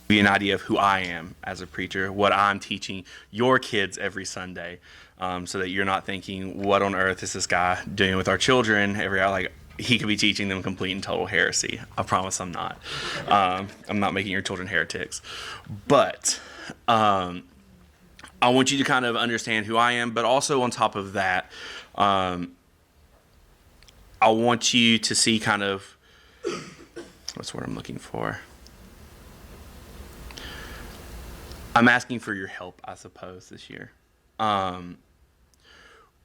you an idea of who I am as a preacher, what I'm teaching your kids every Sunday, so that you're not thinking, what on earth is this guy doing with our children every hour? Like, he could be teaching them complete and total heresy. I promise I'm not. I'm not making your children heretics. But I want you to kind of understand who I am, but also on top of that, I want you to see kind of, what's the word I'm looking for? I'm asking for your help, I suppose, this year.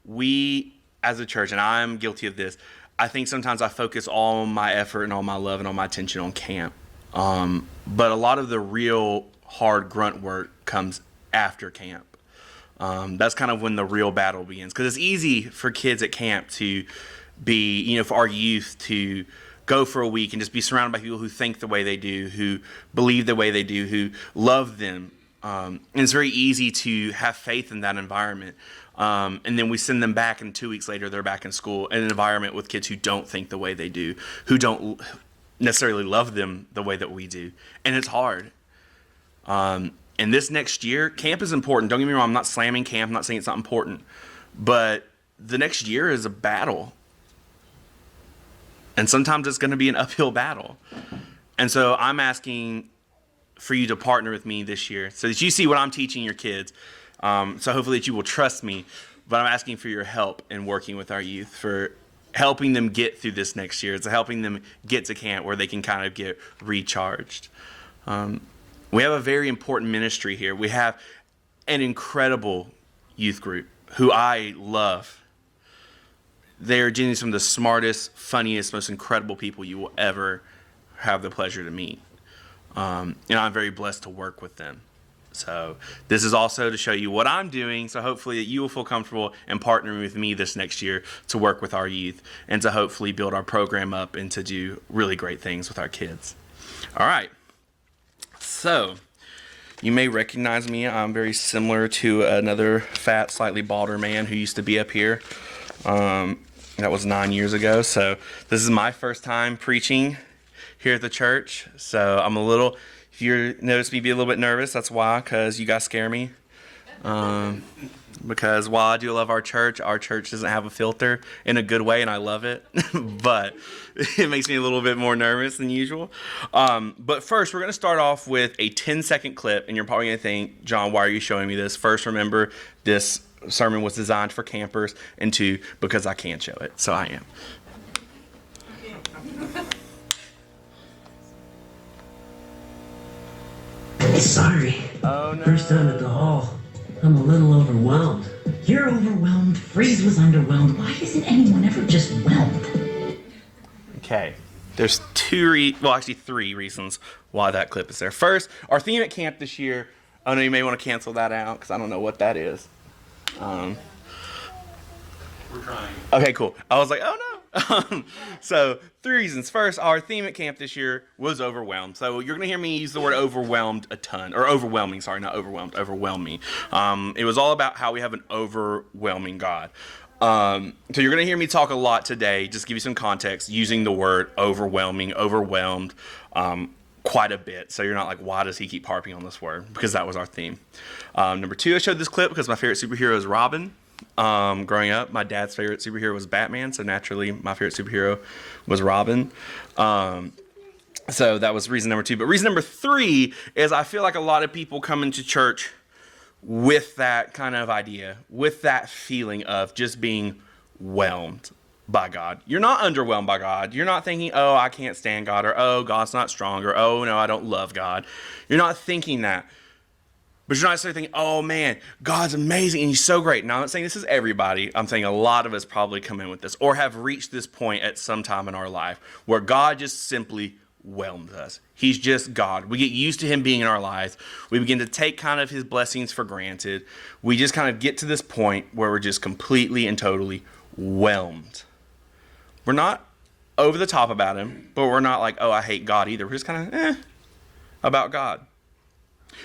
We, as a church, and I'm guilty of this, I think sometimes I focus all my effort and all my love and all my attention on camp. But a lot of the real hard grunt work comes after camp. That's kind of when the real battle begins. Because it's easy for kids at camp to be, for our youth to go for a week and just be surrounded by people who think the way they do, who believe the way they do, who love them. And it's very easy to have faith in that environment. And then we send them back, and 2 weeks later, they're back in school in an environment with kids who don't think the way they do, who don't necessarily love them the way that we do. And it's hard. And this next year, camp is important. Don't get me wrong. I'm not slamming camp. I'm not saying it's not important. But the next year is a battle. And sometimes it's going to be an uphill battle. And so I'm asking for you to partner with me this year so that you see what I'm teaching your kids. So hopefully that you will trust me. But I'm asking for your help in working with our youth, for helping them get through this next year. It's helping them get to camp where they can kind of get recharged. We have a very important ministry here. We have an incredible youth group who I love. They are genuinely some of the smartest, funniest, most incredible people you will ever have the pleasure to meet. And I'm very blessed to work with them. So this is also to show you what I'm doing, so hopefully that you will feel comfortable in partnering with me this next year to work with our youth and to hopefully build our program up and to do really great things with our kids. All right. So you may recognize me. I'm very similar to another fat, slightly balder man who used to be up here. That was 9 years ago. So this is my first time preaching here at the church. So I'm a little, if you notice me be a little bit nervous, that's why, because you guys scare me. Because while I do love our church doesn't have a filter in a good way, and I love it. But it makes me a little bit more nervous than usual. But first, we're going to start off with a 10-second clip, and you're probably going to think, John, why are you showing me this? First, remember, this sermon was designed for campers, and 2, because I can show it, so I am. Sorry. Oh, no. First time at the hall. I'm a little overwhelmed. You're overwhelmed. Freeze was underwhelmed. Why isn't anyone ever just whelmed? Okay. There's 3 reasons why that clip is there. First, our theme at camp this year. Oh no, you may want to cancel that out because I don't know what that is. We're trying. Okay, cool. I was like, oh no. So 3 reasons. First, our theme at camp this year was overwhelmed. So you're going to hear me use the word overwhelmed a ton. Or overwhelming, sorry, not overwhelmed. Overwhelming. It was all about how we have an overwhelming God. So you're going to hear me talk a lot today, just to give you some context, using the word overwhelming, overwhelmed, quite a bit. So you're not like, why does he keep harping on this word? Because that was our theme. Number 2, I showed this clip because my favorite superhero is Robin. Growing up, my dad's favorite superhero was Batman, so naturally my favorite superhero was Robin. So that was reason number 2. But reason number 3 is I feel like a lot of people come into church with that kind of idea, with that feeling of just being whelmed by God. You're not underwhelmed by God. You're not thinking, oh, I can't stand God, or oh, God's not strong, or oh, no, I don't love God. You're not thinking that. But you're not necessarily thinking, oh man, God's amazing and he's so great. Now, I'm not saying this is everybody. I'm saying a lot of us probably come in with this or have reached this point at some time in our life where God just simply whelmed us. He's just God. We get used to him being in our lives. We begin to take kind of his blessings for granted. We just kind of get to this point where we're just completely and totally whelmed. We're not over the top about him, but we're not like, oh, I hate God either. We're just kind of about God.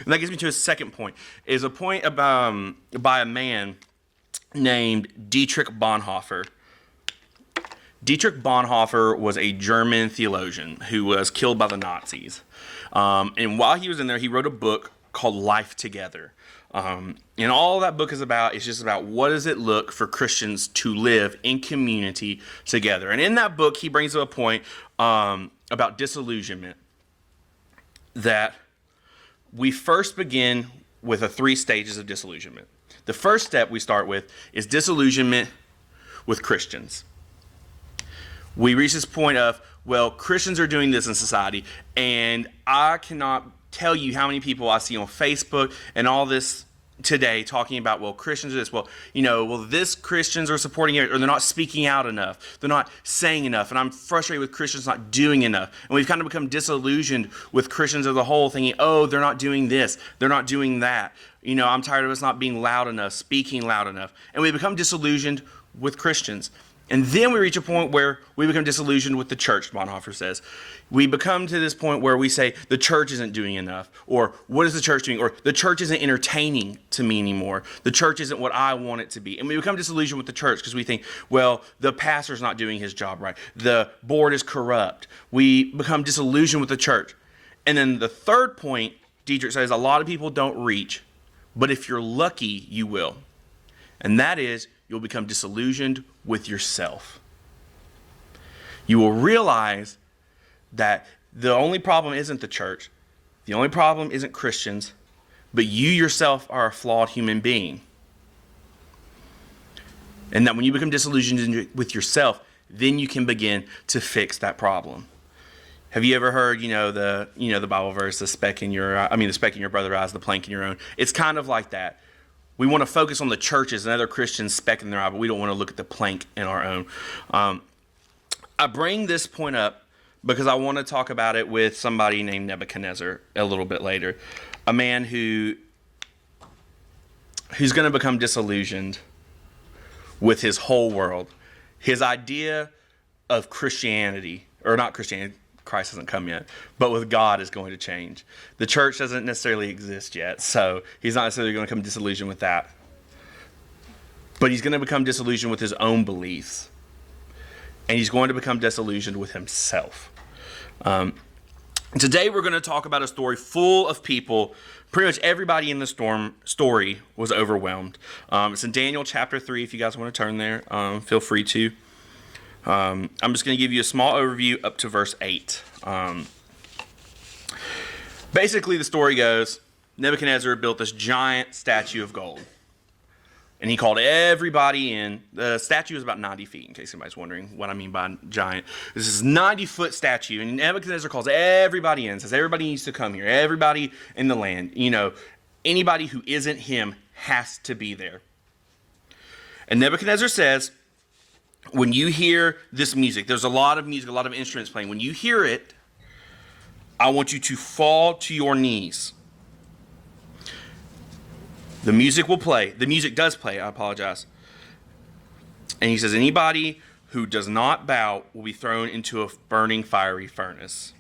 And that gets me to a second point, is a point about, by a man named Dietrich Bonhoeffer. Dietrich Bonhoeffer was a German theologian who was killed by the Nazis. And while he was in there, he wrote a book called Life Together. And all that book is about is just about what does it look for Christians to live in community together. And in that book, he brings up a point about disillusionment, that we first begin with the 3 stages of disillusionment. The first step we start with is disillusionment with Christians. We reach this point of, well, Christians are doing this in society, and I cannot tell you how many people I see on Facebook and all this today talking about, well, Christians are this, this Christians are supporting it, or they're not speaking out enough, they're not saying enough, and I'm frustrated with Christians not doing enough. And we've kind of become disillusioned with Christians as a whole, thinking, oh, they're not doing this, they're not doing that. I'm tired of us not being loud enough, speaking loud enough. And we become disillusioned with Christians. And then we reach a point where we become disillusioned with the church, Bonhoeffer says. We become to this point where we say the church isn't doing enough, or what is the church doing, or the church isn't entertaining to me anymore. The church isn't what I want it to be. And we become disillusioned with the church because we think, well, the pastor's not doing his job right. The board is corrupt. We become disillusioned with the church. And then the third point, Dietrich says, a lot of people don't reach, but if you're lucky, you will. And that is, you'll become disillusioned with yourself. You will realize that the only problem isn't the church, the only problem isn't Christians, but you yourself are a flawed human being. And that when you become disillusioned with yourself, then you can begin to fix that problem. Have you ever heard, the Bible verse, the speck in your brother's eye is the plank in your own? It's kind of like that. We want to focus on the churches and other Christians speck in their eye, but we don't want to look at the plank in our own. I bring this point up because I want to talk about it with somebody named Nebuchadnezzar a little bit later. A man who's going to become disillusioned with his whole world. His idea of Christianity, or not Christianity, Christ hasn't come yet, but with God is going to change. The church doesn't necessarily exist yet, so he's not necessarily going to become disillusioned with that. But he's going to become disillusioned with his own beliefs. And he's going to become disillusioned with himself. Today we're going to talk about a story full of people. Pretty much everybody in the story was overwhelmed. It's in Daniel chapter 3, if you guys want to turn there. Feel free to. I'm just going to give you a small overview up to verse 8. Basically, the story goes, Nebuchadnezzar built this giant statue of gold. And he called everybody in. The statue is about 90 feet, in case anybody's wondering what I mean by giant. This is a 90-foot statue, and Nebuchadnezzar calls everybody in, says everybody needs to come here. Everybody in the land. Anybody who isn't him has to be there. And Nebuchadnezzar says, when you hear this music, there's a lot of music, a lot of instruments playing. When you hear it, I want you to fall to your knees. The music will play. The music does play, I apologize. And he says, anybody who does not bow will be thrown into a burning fiery furnace.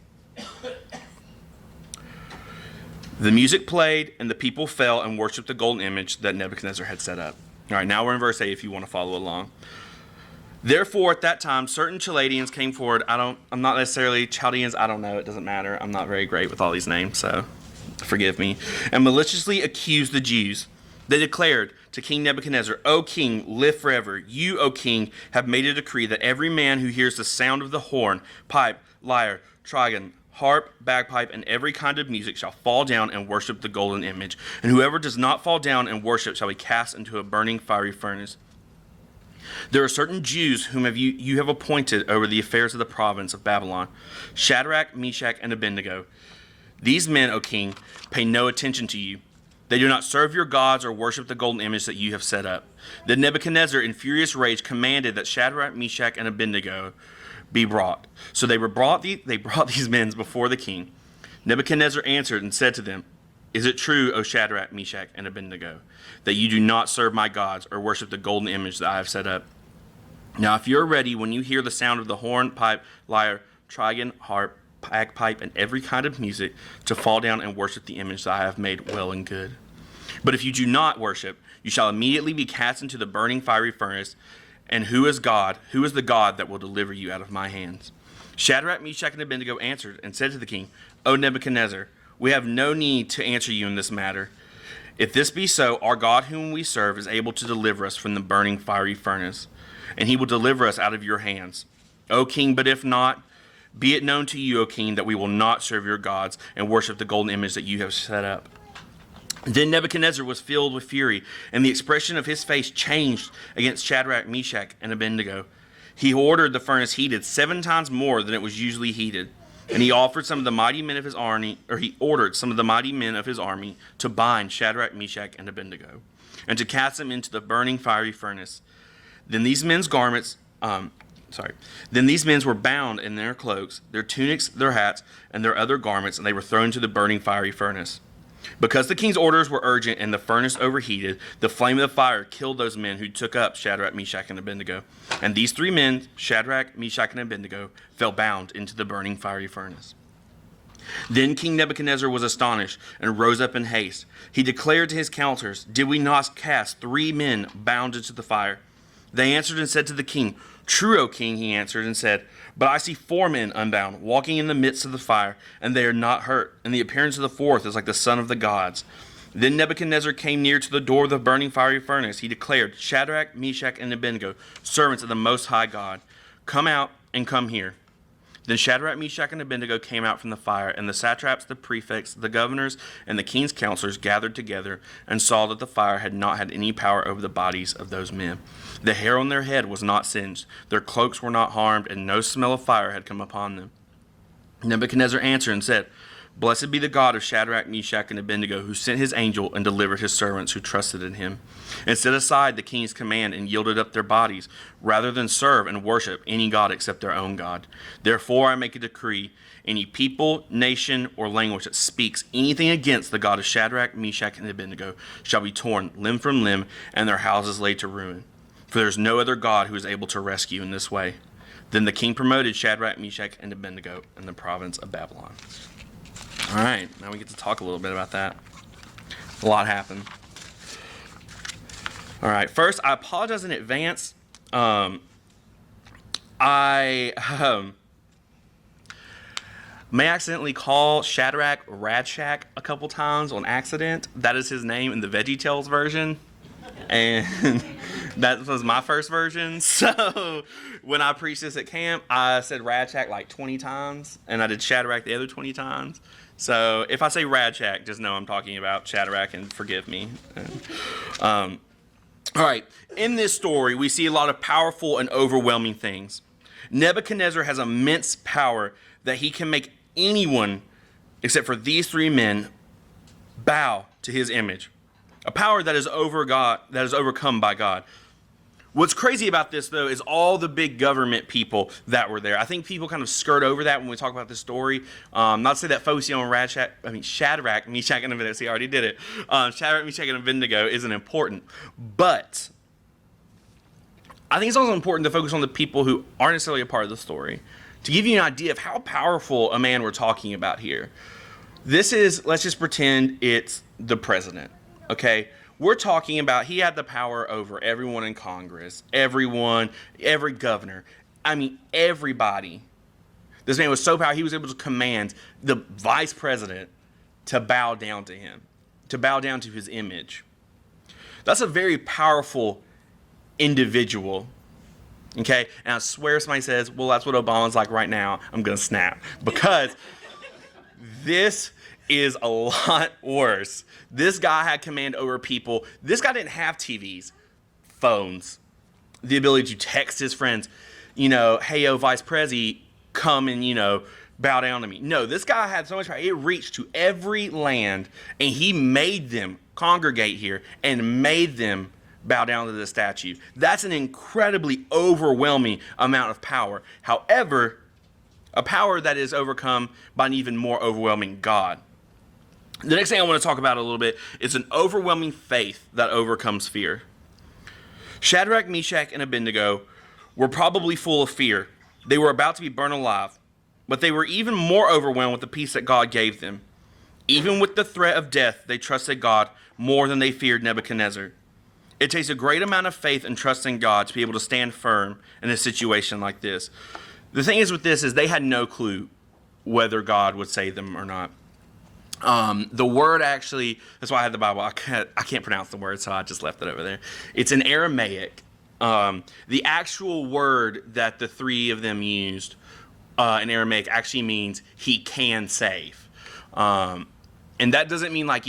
The music played, and the people fell and worshipped the golden image that Nebuchadnezzar had set up. All right, now we're in verse 8 if you want to follow along. Therefore, at that time, certain Chaldeans came forward. I'm not necessarily Chaldeans. I don't know. It doesn't matter. I'm not very great with all these names, so forgive me. And maliciously accused the Jews. They declared to King Nebuchadnezzar, O king, live forever. You, O king, have made a decree that every man who hears the sound of the horn, pipe, lyre, trigon, harp, bagpipe, and every kind of music shall fall down and worship the golden image. And whoever does not fall down and worship shall be cast into a burning fiery furnace. There are certain Jews whom you have appointed over the affairs of the province of Babylon, Shadrach, Meshach, and Abednego. These men, O king, pay no attention to you. They do not serve your gods or worship the golden image that you have set up. Then Nebuchadnezzar, in furious rage, commanded that Shadrach, Meshach, and Abednego be brought. So they brought these men before the king. Nebuchadnezzar answered and said to them, Is it true, O Shadrach, Meshach, and Abednego, that you do not serve my gods or worship the golden image that I have set up? Now, if you're ready, when you hear the sound of the horn, pipe, lyre, trigon, harp, bagpipe, and every kind of music, to fall down and worship the image that I have made well and good. But if you do not worship, you shall immediately be cast into the burning fiery furnace. And who is God? Who is the God that will deliver you out of my hands? Shadrach, Meshach, and Abednego answered and said to the king, O Nebuchadnezzar, we have no need to answer you in this matter. If this be so, our God whom we serve is able to deliver us from the burning fiery furnace, and he will deliver us out of your hands. O king, but if not, be it known to you, O king, that we will not serve your gods and worship the golden image that you have set up. Then Nebuchadnezzar was filled with fury, and the expression of his face changed against Shadrach, Meshach, and Abednego. He ordered the furnace heated 7 times more than it was usually heated, and he ordered some of the mighty men of his army to bind Shadrach, Meshach, and Abednego, and to cast them into the burning fiery furnace. Then these men were bound in their cloaks, their tunics, their hats, and their other garments, and they were thrown into the burning fiery furnace. Because the king's orders were urgent and the furnace overheated, the flame of the fire killed those men who took up Shadrach, Meshach, and Abednego. And these 3 men, Shadrach, Meshach, and Abednego, fell bound into the burning fiery furnace. Then King Nebuchadnezzar was astonished and rose up in haste. He declared to his counselors, Did we not cast 3 men bound into the fire? They answered and said to the king, True, O king, he answered and said, But I see 4 men unbound, walking in the midst of the fire, and they are not hurt, and the appearance of the 4th is like the son of the gods. Then Nebuchadnezzar came near to the door of the burning fiery furnace. He declared, Shadrach, Meshach, and Abednego, servants of the Most High God, come out and come here. Then Shadrach, Meshach, and Abednego came out from the fire, and the satraps, the prefects, the governors, and the king's counselors gathered together and saw that the fire had not had any power over the bodies of those men. The hair on their head was not singed, their cloaks were not harmed, and no smell of fire had come upon them. Nebuchadnezzar answered and said, Blessed be the God of Shadrach, Meshach, and Abednego, who sent his angel and delivered his servants who trusted in him, and set aside the king's command and yielded up their bodies, rather than serve and worship any god except their own God. Therefore I make a decree, any people, nation, or language that speaks anything against the God of Shadrach, Meshach, and Abednego shall be torn limb from limb, and their houses laid to ruin. For there is no other God who is able to rescue in this way. Then the king promoted Shadrach, Meshach, and Abednego in the province of Babylon. All right, now we get to talk a little bit about that. A lot happened. All right, first, I apologize in advance. I may accidentally call Shadrach Radshak a couple times on accident. That is his name in the VeggieTales version. And that was my first version. So when I preached this at camp, I said Radshak like 20 times, and I did Shadrach the other 20 times. So if I say Radshak, just know I'm talking about Shadrach and forgive me. All right, in this story, we see a lot of powerful and overwhelming things. Nebuchadnezzar has immense power that he can make anyone, except for these 3 men, bow to his image. A power that is overcome by God. What's crazy about this, though, is all the big government people that were there. I think people kind of skirt over that when we talk about this story. Not to say that focusing on Shadrach, Meshach, and Abednego, see, I already did it. Shadrach, Meshach, and Abednego isn't important. But I think it's also important to focus on the people who aren't necessarily a part of the story, to give you an idea of how powerful a man we're talking about here. This is, let's just pretend it's the president, okay? We're talking about he had the power over everyone in Congress, every governor. I mean, everybody. This man was so powerful, he was able to command the vice president to bow down to him, to bow down to his image. That's a very powerful individual, okay? And I swear somebody says, well, that's what Obama's like right now. I'm going to snap. Because this is a lot worse. This guy had command over people. This guy didn't have TVs, phones, the ability to text his friends, hey, yo, Vice Prezi, come and, bow down to me. No, this guy had so much power. It reached to every land, and he made them congregate here and made them bow down to the statue. That's an incredibly overwhelming amount of power. However, a power that is overcome by an even more overwhelming God. The next thing I want to talk about a little bit is an overwhelming faith that overcomes fear. Shadrach, Meshach, and Abednego were probably full of fear. They were about to be burned alive, but they were even more overwhelmed with the peace that God gave them. Even with the threat of death, they trusted God more than they feared Nebuchadnezzar. It takes a great amount of faith and trust in God to be able to stand firm in a situation like this. The thing is with this is they had no clue whether God would save them or not. The word actually, that's why I had the Bible. I can't pronounce the word, so I just left it over there. It's in Aramaic. The actual word that the three of them used in Aramaic actually means he can save. And that doesn't mean like,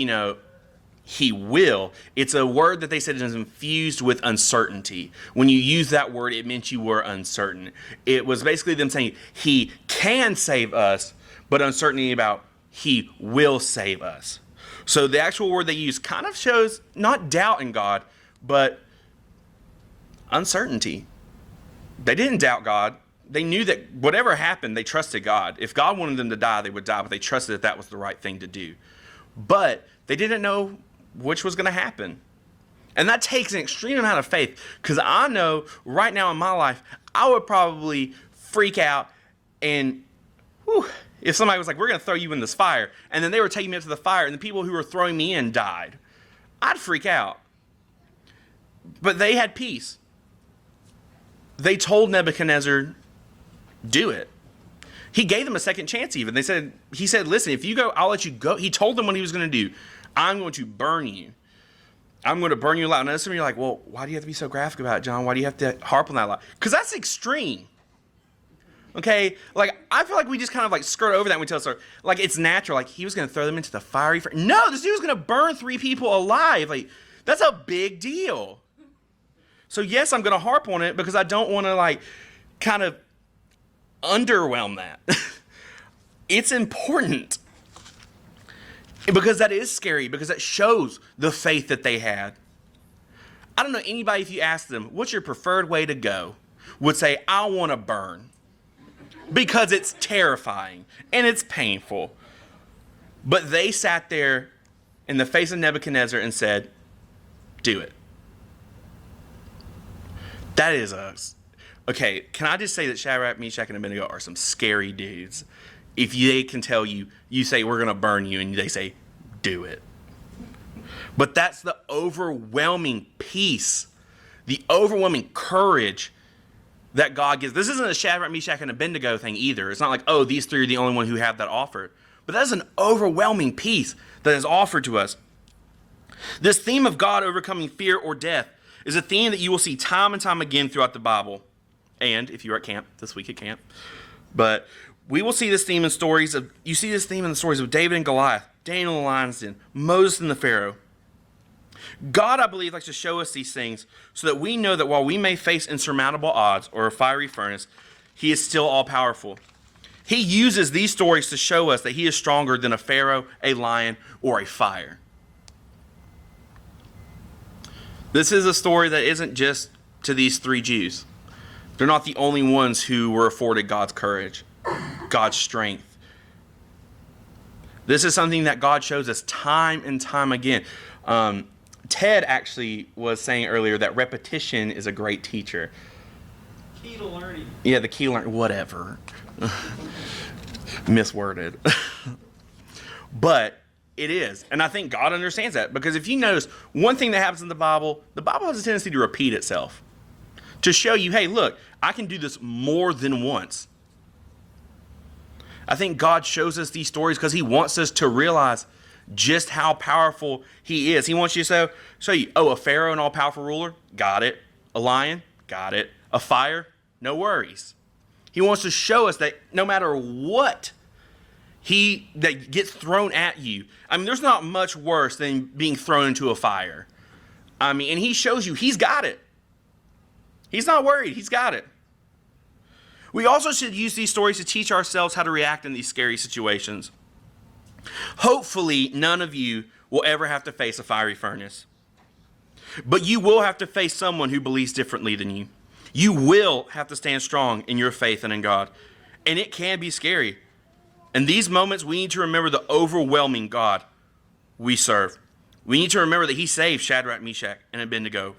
he will. It's a word that they said is infused with uncertainty. When you use that word, it meant you were uncertain. It was basically them saying he can save us, but uncertainty about he will save us. So the actual word they use kind of shows not doubt in God, but uncertainty. They didn't doubt God. They knew that whatever happened, they trusted God. If God wanted them to die, they would die, but they trusted that that was the right thing to do. But they didn't know which was going to happen. And that takes an extreme amount of faith, because I know right now in my life, I would probably freak out and if somebody was like, we're going to throw you in this fire, and then they were taking me up to the fire, and the people who were throwing me in died, I'd freak out. But they had peace. They told Nebuchadnezzar, do it. He gave them a second chance even. He said, listen, if you go, I'll let you go. He told them what he was going to do. I'm going to burn you. I'm going to burn you alive. Now, some of you are like, well, why do you have to be so graphic about it, John? Why do you have to harp on that a lot? Because that's extreme. Okay? Like, I feel like we just kind of like skirt over that when we tell a story. Like, it's natural. Like, he was going to throw them into the fiery furnace. No, this dude was going to burn 3 people alive. Like, that's a big deal. So, yes, I'm going to harp on it because I don't want to, like, kind of underwhelm that. It's important. Because that is scary, because that shows the faith that they had. I don't know anybody, if you ask them, what's your preferred way to go, would say, I want to burn. Because it's terrifying and it's painful. But they sat there in the face of Nebuchadnezzar and said, do it. That is us. Okay, can I just say that Shadrach, Meshach, and Abednego are some scary dudes. If they can tell you, you say, we're going to burn you, and they say, do it. But that's the overwhelming peace, the overwhelming courage that God gives. This isn't a Shadrach, Meshach, and Abednego thing either. It's not like, oh, these 3 are the only one who have that offer. But that is an overwhelming peace that is offered to us. This theme of God overcoming fear or death is a theme that you will see time and time again throughout the Bible. And if you're at camp, this week at camp. But we will see this theme in stories of, you see this theme in the stories of David and Goliath, Daniel and the lion's den, Moses and the Pharaoh. God, I believe, likes to show us these things so that we know that while we may face insurmountable odds or a fiery furnace, he is still all-powerful. He uses these stories to show us that he is stronger than a Pharaoh, a lion, or a fire. This is a story that isn't just to these 3 Jews. They're not the only ones who were afforded God's courage, God's strength. This is something that God shows us time and time again. Ted actually was saying earlier that repetition is a great teacher. Key to learning. Yeah, the key to learning, whatever. Misworded. But it is. And I think God understands that. Because if you notice, one thing that happens in the Bible has a tendency to repeat itself. To show you, hey, look, I can do this more than once. I think God shows us these stories because he wants us to realize just how powerful he is. He wants you to show you, oh, a Pharaoh, an all-powerful ruler? Got it. A lion? Got it. A fire? No worries. He wants to show us that no matter what that gets thrown at you, I mean, there's not much worse than being thrown into a fire. I mean, and he shows you he's got it. He's not worried. He's got it. We also should use these stories to teach ourselves how to react in these scary situations. Hopefully, none of you will ever have to face a fiery furnace. But you will have to face someone who believes differently than you. You will have to stand strong in your faith and in God. And it can be scary. In these moments, we need to remember the overwhelming God we serve. We need to remember that he saved Shadrach, Meshach, and Abednego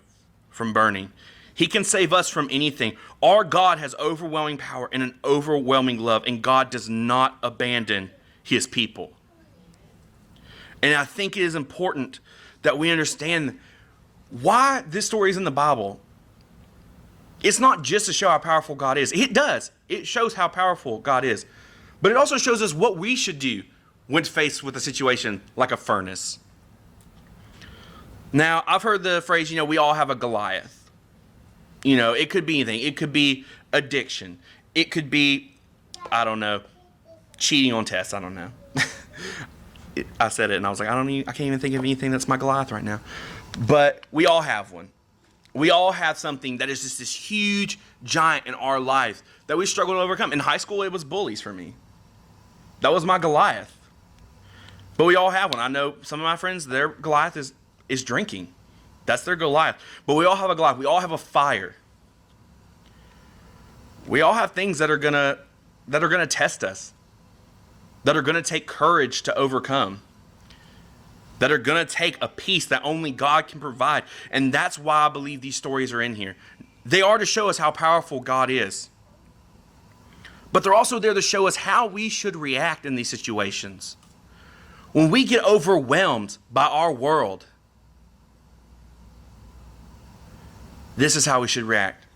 from burning. He can save us from anything. Our God has overwhelming power and an overwhelming love, and God does not abandon his people. And I think it is important that we understand why this story is in the Bible, it's not just to show how powerful God is. It does. It shows how powerful God is. But it also shows us what we should do when faced with a situation like a furnace. Now, I've heard the phrase, we all have a Goliath. It could be anything. It could be addiction. It could be, I don't know, cheating on tests. I don't know. I said it and I was like, I can't even think of anything that's my Goliath right now. But we all have one. We all have something that is just this huge giant in our life that we struggle to overcome. In high school, it was bullies for me. That was my Goliath. But we all have one. I know some of my friends, their Goliath is drinking. That's their Goliath. But we all have a Goliath. We all have a fire. We all have things that are gonna test us, that are gonna take courage to overcome, that are gonna take a peace that only God can provide. And that's why I believe these stories are in here. They are to show us how powerful God is. But they're also there to show us how we should react in these situations. When we get overwhelmed by our world, this is how we should react.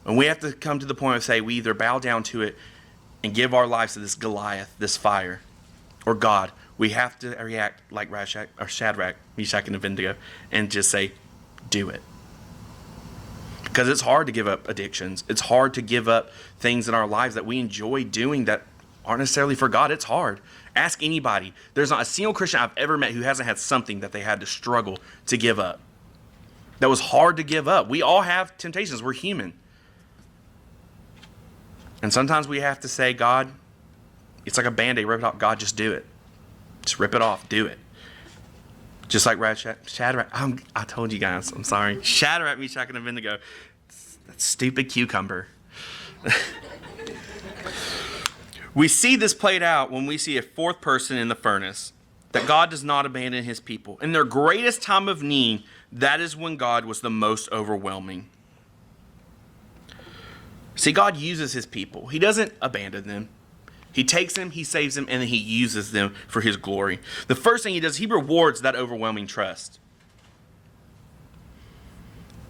And we have to come to the point of say we either bow down to it and give our lives to this Goliath, this fire, or God. We have to react like Shadrach, Meshach, and Abednego and just say, do it. Because it's hard to give up addictions. It's hard to give up things in our lives that we enjoy doing that aren't necessarily for God. It's hard. Ask anybody. There's not a single Christian I've ever met who hasn't had something that they had to struggle to give up. That was hard to give up. We all have temptations. We're human. And sometimes we have to say, God, it's like a Band-Aid. Rip it off. God, just do it. Just rip it off. Do it. Just like Shadrach. I told you guys. I'm sorry. Shadrach, Meshach, and Abednego. That stupid cucumber. We see this played out when we see a fourth person in the furnace. That God does not abandon his people. In their greatest time of need, that is when God was the most overwhelming. See, God uses his people. He doesn't abandon them. He takes them, he saves them, and then he uses them for his glory. The first thing he does, he rewards that overwhelming trust.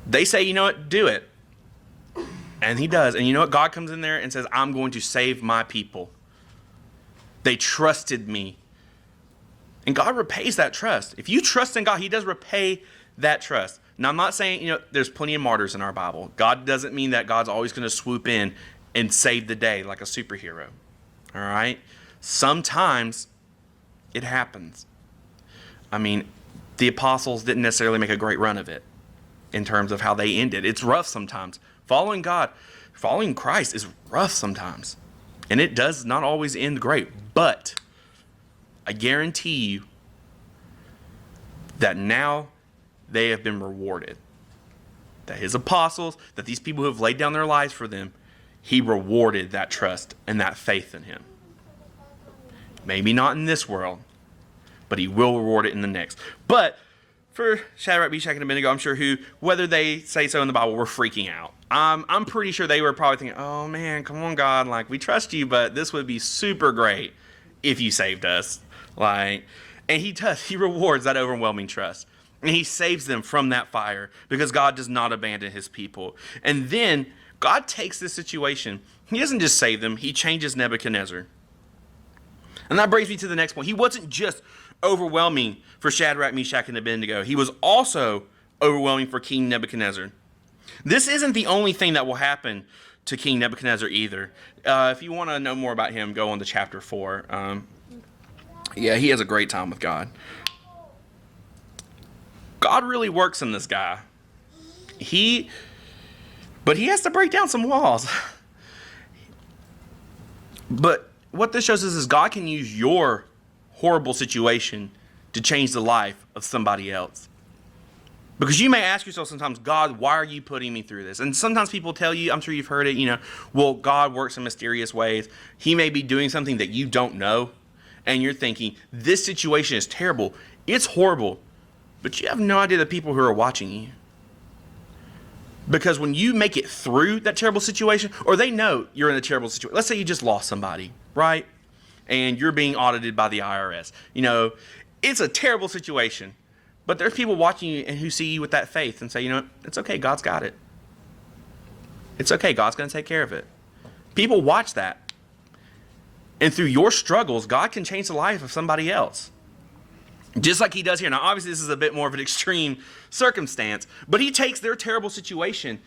They say, you know what, do it. And he does. And you know what? God comes in there and says, I'm going to save my people. They trusted me. And God repays that trust. If you trust in God, he does repay that trust. Now, I'm not saying, there's plenty of martyrs in our Bible. God doesn't mean that God's always going to swoop in and save the day like a superhero. All right? Sometimes it happens. I mean, the apostles didn't necessarily make a great run of it in terms of how they ended. It's rough sometimes. Following God, following Christ is rough sometimes. And it does not always end great. But I guarantee you that now they have been rewarded. That his apostles, that these people who have laid down their lives for them, he rewarded that trust and that faith in him. Maybe not in this world, but he will reward it in the next. But for Shadrach, Meshach, and Abednego, I'm sure whether they say so in the Bible, were freaking out. I'm pretty sure they were probably thinking, oh man, come on God, we trust you, but this would be super great if you saved us. And he does, he rewards that overwhelming trust. And he saves them from that fire because God does not abandon his people. And then God takes this situation. He doesn't just save them. He changes Nebuchadnezzar. And that brings me to the next point. He wasn't just overwhelming for Shadrach, Meshach, and Abednego. He was also overwhelming for King Nebuchadnezzar. This isn't the only thing that will happen to King Nebuchadnezzar either. If you want to know more about him, go on to chapter 4. He has a great time with God. God really works in this guy. But he has to break down some walls. But what this shows us is God can use your horrible situation to change the life of somebody else. Because you may ask yourself sometimes, God, why are you putting me through this? And sometimes people tell you, I'm sure you've heard it, well, God works in mysterious ways. He may be doing something that you don't know. And you're thinking, this situation is terrible. It's horrible. But you have no idea the people who are watching you. Because when you make it through that terrible situation, or they know you're in a terrible situation. Let's say you just lost somebody, right? And you're being audited by the IRS. It's a terrible situation. But there's people watching you and who see you with that faith and say, you know, it's okay, God's got it. It's okay, God's going to take care of it. People watch that. And through your struggles, God can change the life of somebody else. Just like he does here. Now, obviously, this is a bit more of an extreme circumstance, but he takes their terrible situation,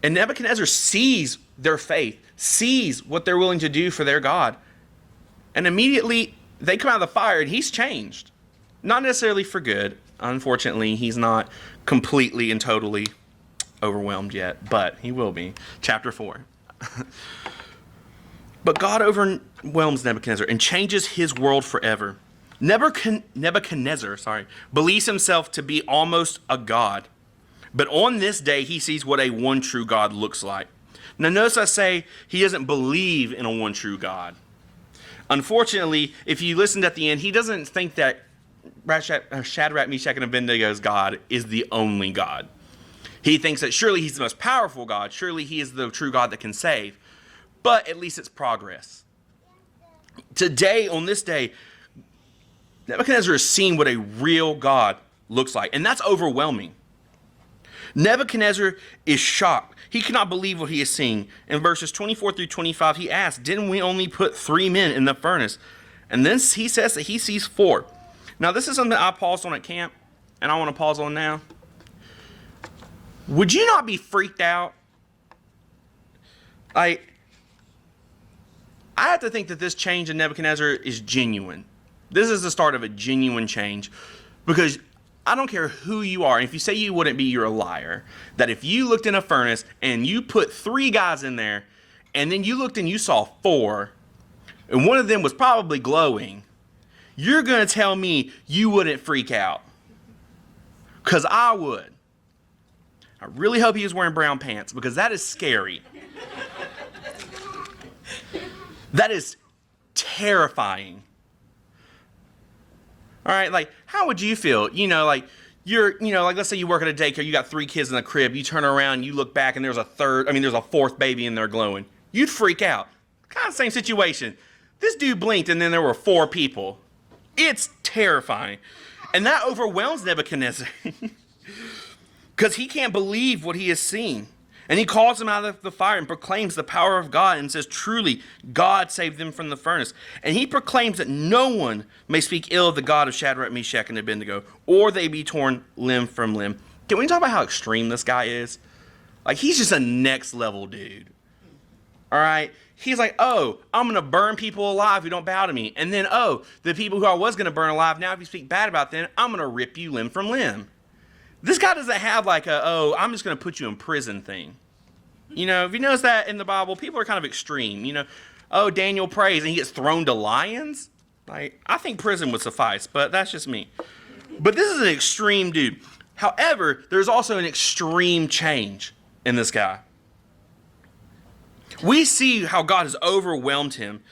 and Nebuchadnezzar sees their faith, sees what they're willing to do for their God, and immediately they come out of the fire, and he's changed. Not necessarily for good. Unfortunately, he's not completely and totally overwhelmed yet, but he will be. Chapter 4. But God overwhelms Nebuchadnezzar and changes his world forever. Nebuchadnezzar, believes himself to be almost a god. But on this day, he sees what a one true God looks like. Now, notice I say he doesn't believe in a one true God. Unfortunately, if you listened at the end, he doesn't think that Shadrach, Meshach, and Abednego's God is the only God. He thinks that surely he's the most powerful God. Surely he is the true God that can save. But at least it's progress. Today, on this day, Nebuchadnezzar is seeing what a real God looks like. And that's overwhelming. Nebuchadnezzar is shocked. He cannot believe what he is seeing. In verses 24 through 25, he asks, didn't we only put 3 men in the furnace? And then he says that he sees 4. Now, this is something I paused on at camp, and I want to pause on now. Would you not be freaked out? I have to think that this change in Nebuchadnezzar is genuine. This is the start of a genuine change, because I don't care who you are. And if you say you wouldn't be, you're a liar. That if you looked in a furnace and you put 3 guys in there, and then you looked and you saw 4, and one of them was probably glowing, you're going to tell me you wouldn't freak out. Because I would. I really hope he was wearing brown pants, because that is scary. That is terrifying. All right, like, how would you feel? Like, let's say you work at a daycare, you got 3 kids in the crib, you turn around, you look back, and there's a 4th baby in there glowing. You'd freak out. Kind of same situation. This dude blinked, and then there were 4 people. It's terrifying. And that overwhelms Nebuchadnezzar. Because he can't believe what he has seen. And he calls them out of the fire and proclaims the power of God and says, truly, God saved them from the furnace. And he proclaims that no one may speak ill of the God of Shadrach, Meshach, and Abednego, or they be torn limb from limb. Can we talk about how extreme this guy is? Like, he's just a next level dude. All right? He's like, oh, I'm going to burn people alive who don't bow to me. And then, oh, the people who I was going to burn alive, now if you speak bad about them, I'm going to rip you limb from limb. This guy doesn't have like I'm just going to put you in prison thing. If you notice that in the Bible, people are kind of extreme. Daniel prays and he gets thrown to lions. Like, I think prison would suffice, but that's just me. But this is an extreme dude. However, there's also an extreme change in this guy. We see how God has overwhelmed him.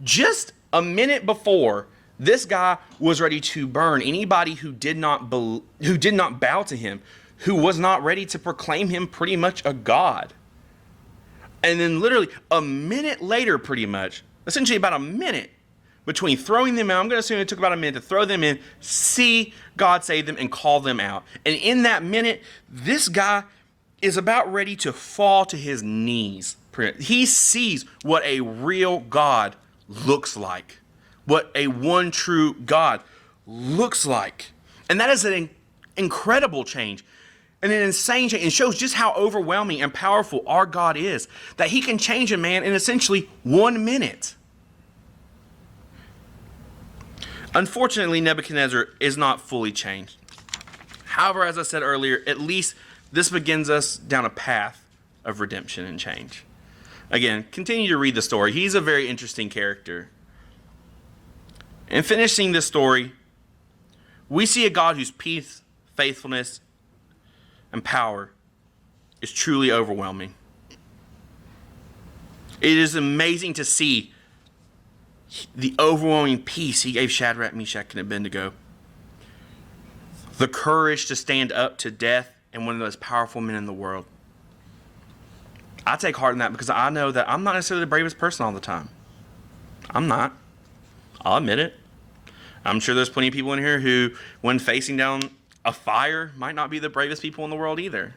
Just a minute before, this guy was ready to burn anybody who did not bow to him, who was not ready to proclaim him pretty much a god. And then literally a minute later, pretty much, essentially about a minute between throwing them out, I'm going to assume it took about a minute to throw them in, see God save them and call them out. And in that minute, this guy is about ready to fall to his knees. He sees what a real God looks like. What a one true God looks like. And that is an incredible change and an insane change. It shows just how overwhelming and powerful our God is, that he can change a man in essentially 1 minute. Unfortunately, Nebuchadnezzar is not fully changed. However, as I said earlier, at least this begins us down a path of redemption and change. Again, continue to read the story. He's a very interesting character. In finishing this story, we see a God whose peace, faithfulness, and power is truly overwhelming. It is amazing to see the overwhelming peace he gave Shadrach, Meshach, and Abednego. The courage to stand up to death and one of the most powerful men in the world. I take heart in that because I know that I'm not necessarily the bravest person all the time. I'm not. I'll admit it. I'm sure there's plenty of people in here who, when facing down a fire, might not be the bravest people in the world either.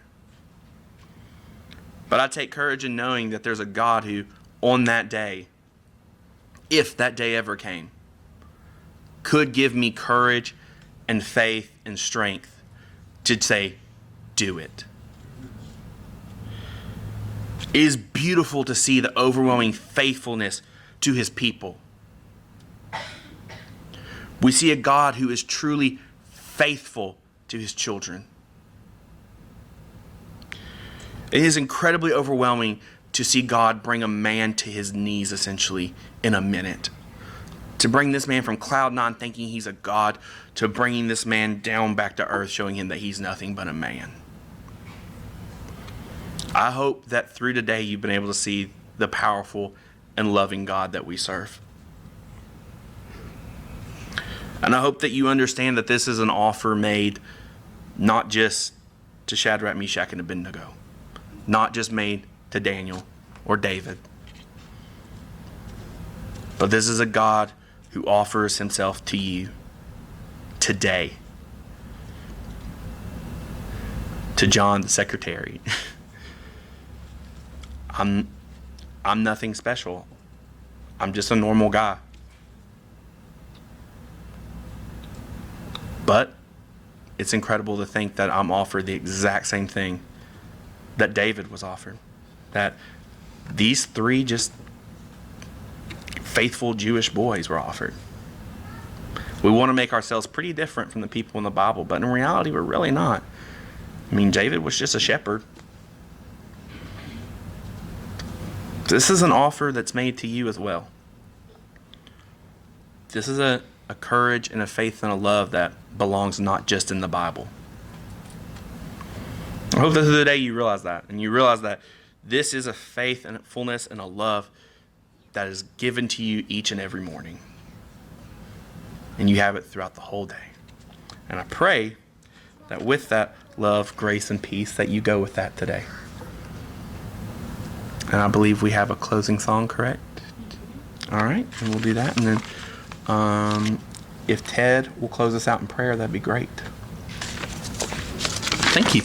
But I take courage in knowing that there's a God who, on that day, if that day ever came, could give me courage and faith and strength to say, do it. It is beautiful to see the overwhelming faithfulness to his people. We see a God who is truly faithful to his children. It is incredibly overwhelming to see God bring a man to his knees, essentially, in a minute. To bring this man from cloud nine thinking he's a God, to bringing this man down back to earth, showing him that he's nothing but a man. I hope that through today you've been able to see the powerful and loving God that we serve. And I hope that you understand that this is an offer made not just to Shadrach, Meshach, and Abednego. Not just made to Daniel or David. But this is a God who offers himself to you today. To John, the secretary. I'm nothing special. I'm just a normal guy. But it's incredible to think that I'm offered the exact same thing that David was offered. That these three just faithful Jewish boys were offered. We want to make ourselves pretty different from the people in the Bible, but in reality, we're really not. I mean, David was just a shepherd. This is an offer that's made to you as well. This is a courage and a faith and a love that belongs not just in the Bible. I hope that through the day you realize that, and you realize that this is a faith and a fullness and a love that is given to you each and every morning. And you have it throughout the whole day. And I pray that with that love, grace, and peace, that you go with that today. And I believe we have a closing song, correct? All right, and we'll do that. And then if Ted will close us out in prayer, that'd be great. Thank you.